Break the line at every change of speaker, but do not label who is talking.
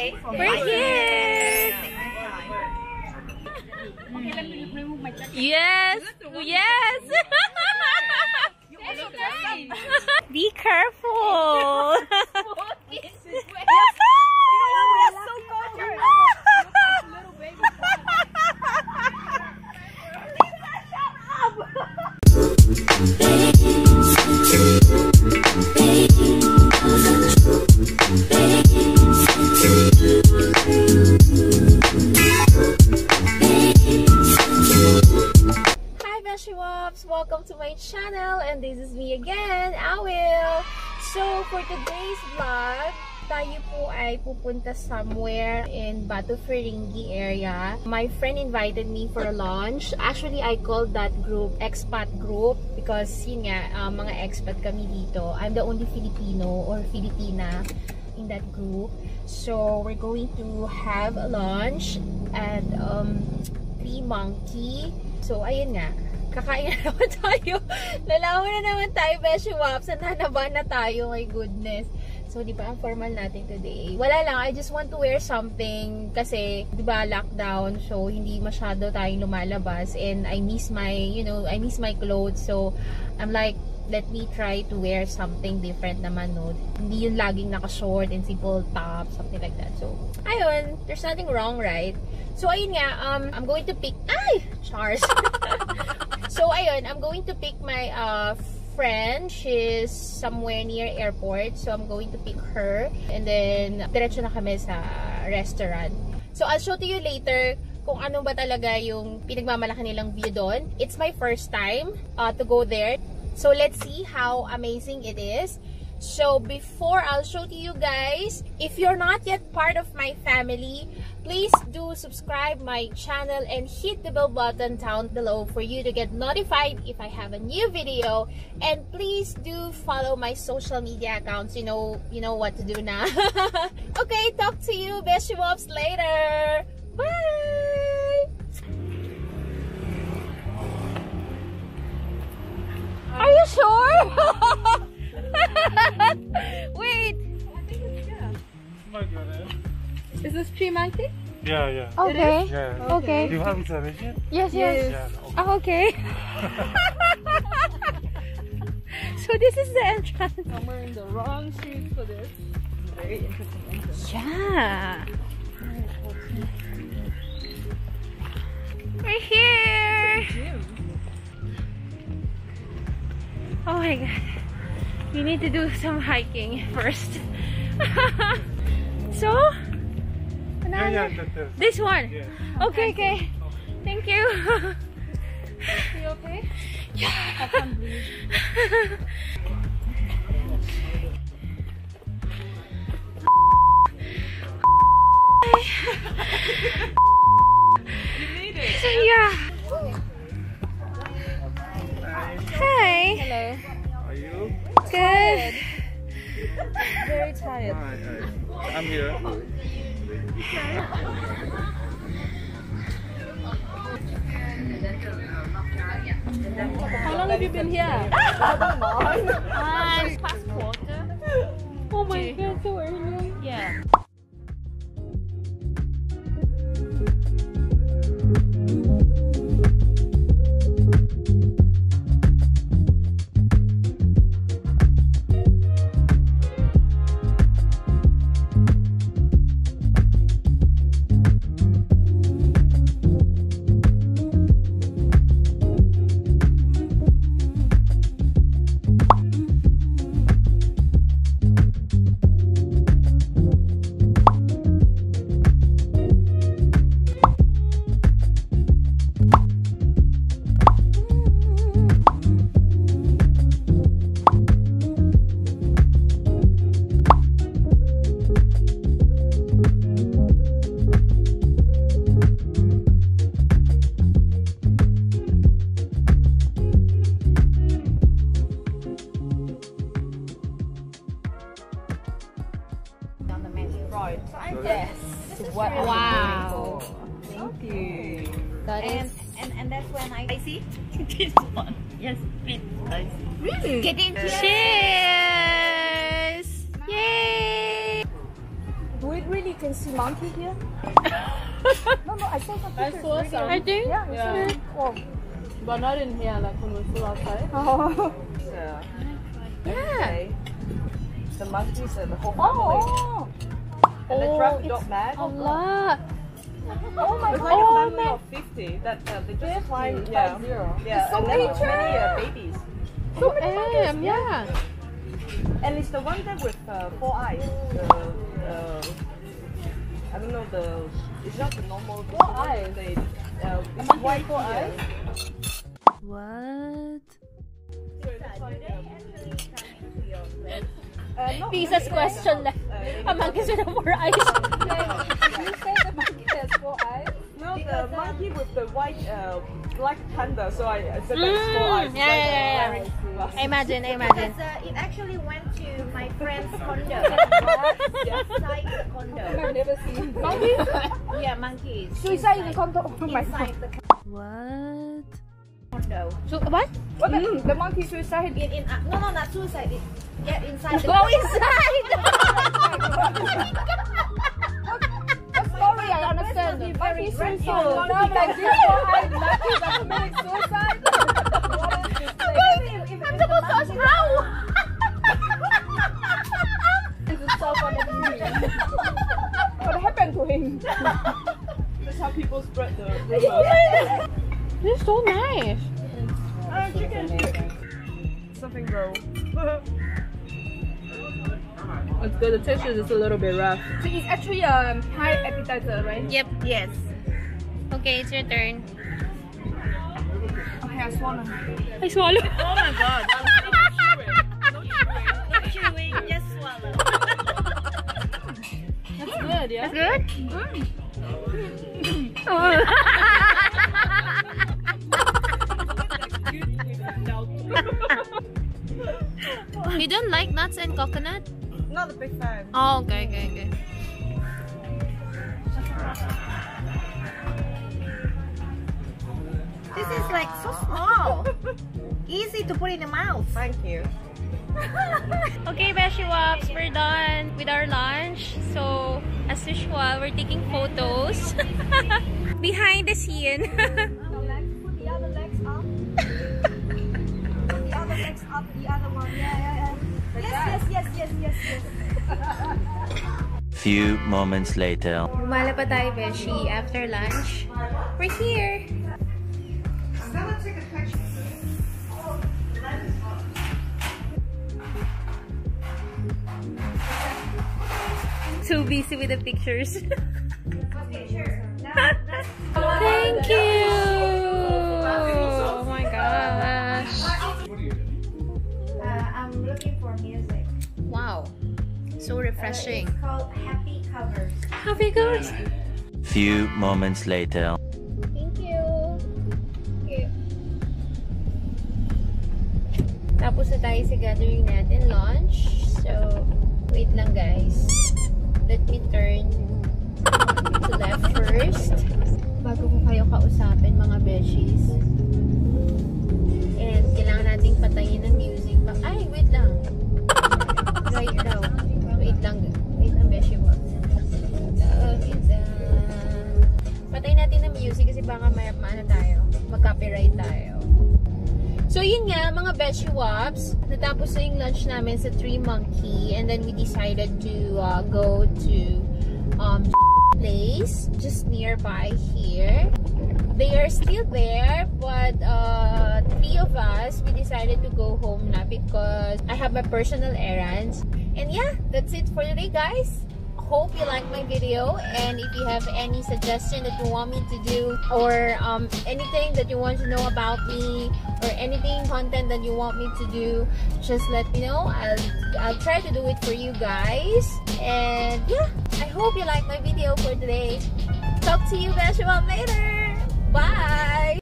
Okay.
We're here. Yes. Yes. Be careful. Welcome to my channel, and this is me again, Awil. So for today's vlog, tayo po ay pupunta somewhere in Batu Feringhi area. My friend invited me for a lunch. Actually, I called that group expat group because yun nga, mga expat kami dito. I'm the only Filipino or Filipina in that group. So we're going to have a lunch at Three Monkey. So ayun nga, kakain na naman tayo. Lalawan na naman tayo, Beshi Wops. Nanaba na tayo, my goodness. So, di ba, ang formal natin today. Wala lang, I just want to wear something kasi, di ba, lockdown. So, hindi masyado tayong lumalabas. And I miss my, I miss my clothes. So, I'm like, let me try to wear something different naman, no? Hindi yung laging naka-short and simple top, something like that. So, ayun, there's nothing wrong, right? So, ayun nga, I'm going to pick, Chars! So, ayun, I'm going to pick my friend. She's somewhere near airport. So, I'm going to pick her. And then, diretso na kami sa restaurant. So, I'll show to you later kung ano ba talaga yung pinagmamalaki nilang view doon. It's my first time to go there. So, let's see how amazing it is. So, before I'll show to you guys, if you're not yet part of my family, please do subscribe my channel and hit the bell button down below for you to get notified if I have a new video. And please do follow my social media accounts. You know what to do now. Okay, talk to you, Beshi Wops, later. Bye! Are you sure? Wait.
I think it's good.
My goodness.
Is this Three Monkey?
Yeah, yeah.
Okay.
Yeah.
Okay.
Do you have reservation?
Yes.
Yeah.
Okay. So this is the entrance.
I'm wearing the wrong shoes for this. Very interesting entrance.
Yeah. We're here. Oh my god. We need to do some hiking first. So,
Yeah,
this one.
Yeah.
Okay. Thank you.
You okay?
Yeah.
I can't breathe. You made it.
Yeah. Hi.
Hello.
Are you?
Good.
Very tired.
I'm here.
How long have you been here?
Past quarter. Oh my god, so early. Yeah.
Yes.
Wow.
Thank you.
That is.
And that's when I see this one. Yes, it I see.
Really?
Get in.
Cheers! Yay!
Do we really can see monkey here? No, I saw some
I
pictures.
saw some.
I think. Yeah.
Yeah.
Oh.
But not in here, like when we're still outside.
Oh.
Yeah.
Yeah.
The monkeys and the whole family.
Oh.
And they drive the dog mad.
Allah.
Oh my
It's
god.
like a family of 50 that they just climb. Yeah. Yeah.
So
and
many
then many babies.
So many monkeys.
Yeah.
And it's the one that with 4 eyes. I don't know it's not the normal 4 eyes. It's white 4 eyes.
What?
Lisa's question lang. A monkey with 4 eyes.
You say the monkey has 4 eyes? No, the monkey with the white black panda. So I said that's 4 eyes.
Yeah. I imagine.
Because it actually went to my friend's condo. Inside the condo.
I've never seen
Monkeys?
Yeah, monkeys.
Suicide in the condo. Oh my god.
Inside the
What?
condo.
So what?
What the monkey suicide?
No, not suicide. Inside the
Go inside.
What story? I understand. Monkey suicide.
Yeah.
No, like this 4 eyes monkey that committing suicide. What is this thing?
I'm supposed to ask how.
This is so funny to me. What happened to him?
That's how people spread the
This is so nice.
chicken. Something grow.
It's good. The texture is a little bit rough. So it's actually a high appetizer, right?
Yep.
Yes.
Okay, it's your turn.
Okay, I swallow.
I swallow.
Oh my god.
Not chewing, just swallow.
That's good, yeah.
That's good. You don't like nuts and coconut?
Not a big fan.
Oh, okay.
This is like so small. Easy to put in the mouth.
Thank you.
Okay, Beshi Wops, we're done with our lunch. So, as usual, we're taking photos behind the scene.
Put the other legs up. Put the other legs up, the other one. Yeah. Yes.
Few moments later.
Bumala pa tayo, Beshi, after lunch. We're here. Too busy with the pictures.
Okay, sure.
Thank you! Oh my gosh.
I'm looking for music.
Wow. So refreshing.
It's called Happy Covers.
Happy goes.
Few moments later.
Thank you. Tapos na tayo sa gathering natin, lunch. So, wait lang guys. Let me turn to left first. Bago ko kayo kausapin mga beshies. And kailangan nating patayin ng music. Ay, wait lang. Right daw. Wait lang beshi mo. Patayin natin ng music kasi baka mag-copyright tayo. So yun nga, mga Beshi Wops, natapos na yung lunch namin sa Three Monkey and then we decided to go to place just nearby here. They are still there, but three of us, we decided to go home na because I have my personal errands. And yeah, that's it for today, guys. Hope you like my video, and if you have any suggestion that you want me to do or anything that you want to know about me or anything content that you want me to do, just let me know. I'll try to do it for you guys. And yeah, I hope you like my video for today. Talk to you guys about later. Bye.